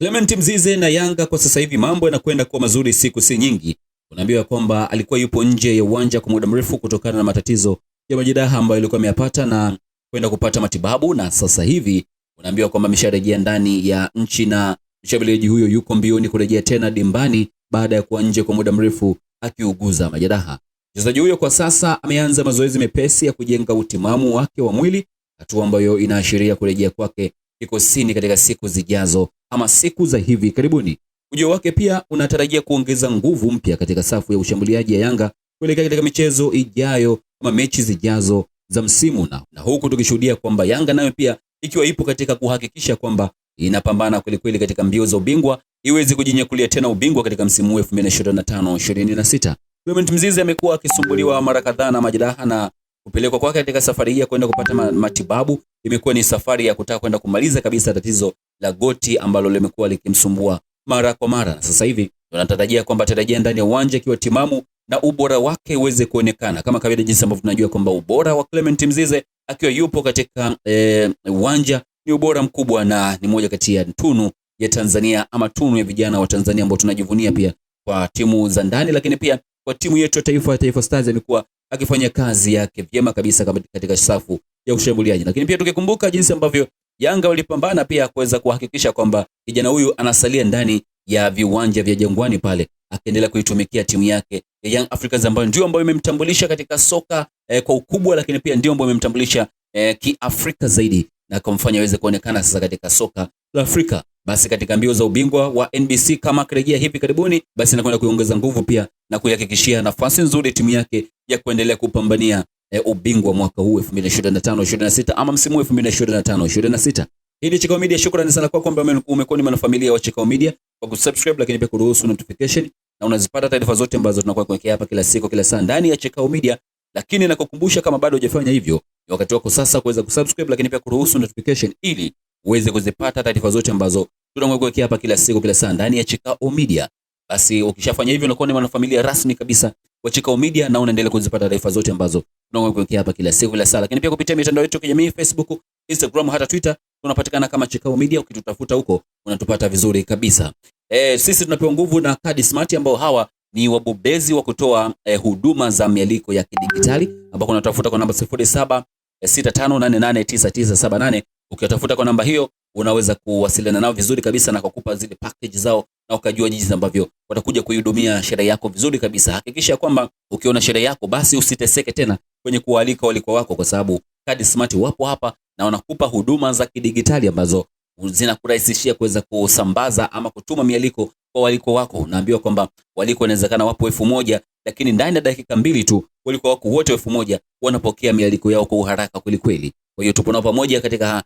Clement Mzize na Yanga kwa sasa hivi mambo yanakwenda kuwa mazuri siku si nyingi. Unaambiwa kwamba alikuwa yupo nje ya uwanja kwa muda mrefu kutokana na matatizo ya majeraha ambayo alikuwa ameyapata na kwenda kupata matibabu, na sasa hivi unaambiwa kwamba amesharejea ndani ya nchi na mshambuliaji huyo yuko mbioni kurejea tena dimbani baada ya kuwa nje kwa muda mrefu akiuguza majeraha. Mchezaji huyo kwa sasa ameanza mazoezi mepesi ya kujenga utimamu wake wa mwili, hatua ambayo inaashiria kurejea kwake kikosini katika siku zijazo ama siku za hivi karibuni. Ujio wake pia unatarajia kuongeza nguvu mpya katika safu ya ushambuliaji ya Yanga kuelekea katika michezo ijayo ama mechi zijazo za msimu, na huku tukishuhudia kwamba Yanga nayo pia ikiwa ipo katika kuhakikisha kwamba inapambana kweli katika mbio za ubingwa iweze kujinyakulia tena ubingwa katika msimu wa 2025-26. Clement Mzize amekuwa akisumbuliwa mara kadhaa na majeraha, na kupelekwa kwake katika safari hii ya kwenda kupata matibabu imekuwa ni safari ya kutaka kwenda kumaliza kabisa tatizo la goti ambalo limekuwa likimsumbua mara kwa mara. Sasa hivi tunatarajia kwamba atarejea ndani ya uwanja akiwa timamu na ubora wake uweze kuonekana kama kawaida, jinsi ambavyo tunajua kwamba ubora wa Clement Mzize akiwa yupo katika uwanja ni ubora mkubwa, na ni moja kati ya tunu ya Tanzania ama tunu ya vijana wa Tanzania ambao tunajivunia pia kwa timu za ndani, lakini pia kwa timu yetu ya Taifa Stars amekuwa akifanya kazi yake vyema kabisa katika safu ya ushambuliaji. Lakini pia tukikumbuka jinsi ambavyo Yanga walipambana pia kuweza kuhakikisha kwamba kijana huyu anasalia ndani ya viwanja vya Jangwani pale akiendelea kuitumikia timu yake ya Young Africans ambayo ndio ambayo imemtambulisha katika soka kwa ukubwa, lakini pia ndio ambayo imemtambulisha kiafrika zaidi na kumfanya aweze kuonekana sasa katika soka la Afrika. Basi katika mbio za ubingwa wa NBC kama akirejea hivi karibuni, basi anakwenda kuongeza nguvu pia na kuihakikishia nafasi nzuri timu yake ya kuendelea kupambania ubingwa mwaka huu 2025-26 ama msimu wa 2025-26. Hii ni Chikao Media. Shukrani sana kwa kwamba umekuwa ni mwanafamilia wa Chikao Media kwa kusubscribe, lakini pia kuruhusu notification, na unazipata taarifa zote ambazo tunakuwa kuwekea hapa kila siku kila saa ndani ya Chikao Media. Lakini nakukumbusha kama bado hujafanya hivyo, ni wakati wako sasa kuweza kusubscribe, lakini pia kuruhusu notification ili uweze kuzipata taarifa zote ambazo tunakuwa kuwekea hapa kila siku kila saa ndani ya Chikao Media. Basi ukishafanya hivyo unakuwa ni mwanafamilia rasmi kabisa wa Chikao Media na unaendelea kuzipata taarifa zote ambazo tunakuwa kuwekea hapa kila siku kila saa. Lakini pia kupitia mitandao yetu ya kijamii, Facebook, Instagram, hata Twitter tunapatikana kama Chikao Media. Ukitutafuta huko unatupata vizuri kabisa. Sisi tunapewa nguvu na Kadi Smart ambao hawa ni wabobezi wa kutoa huduma za mialiko ya kidigitali, ambao unatafuta kwa namba 0765889978. Ukitafuta kwa namba hiyo unaweza kuwasiliana nao vizuri kabisa na kukupa zile package zao na ukajua jinsi ambavyo watakuja kuihudumia sherehe yako vizuri kabisa. Hakikisha kwamba ukiona sherehe yako basi usiteseke tena kwenye kualika waliko wako, kwa sababu Kadi Smart wapo hapa na wanakupa huduma za kidigitali ambazo zinakurahisishia kuweza kusambaza ama kutuma mialiko kwa waliko wako. Unaambiwa kwamba waliko inawezekana wapo 1000, lakini ndani ya dakika 2 tu waliko wako wote 1000 wanapokea mialiko yao kwa uharaka kweli. Kwa hiyo tupo nao pamoja katika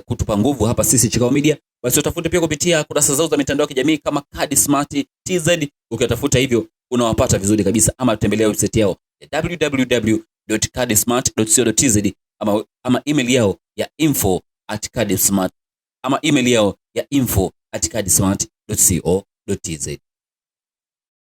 kutupa nguvu hapa sisi Chikao Media. Basi utafute pia kupitia kurasa zao za mitandao ya kijamii kama Kadi Smart TZ. Ukitafuta hivyo unawapata vizuri kabisa, ama tembelea website yao ya www.kadismart.co.tz ama email yao ya info@kadismart ama email yao ya info@kadismart.co.tz.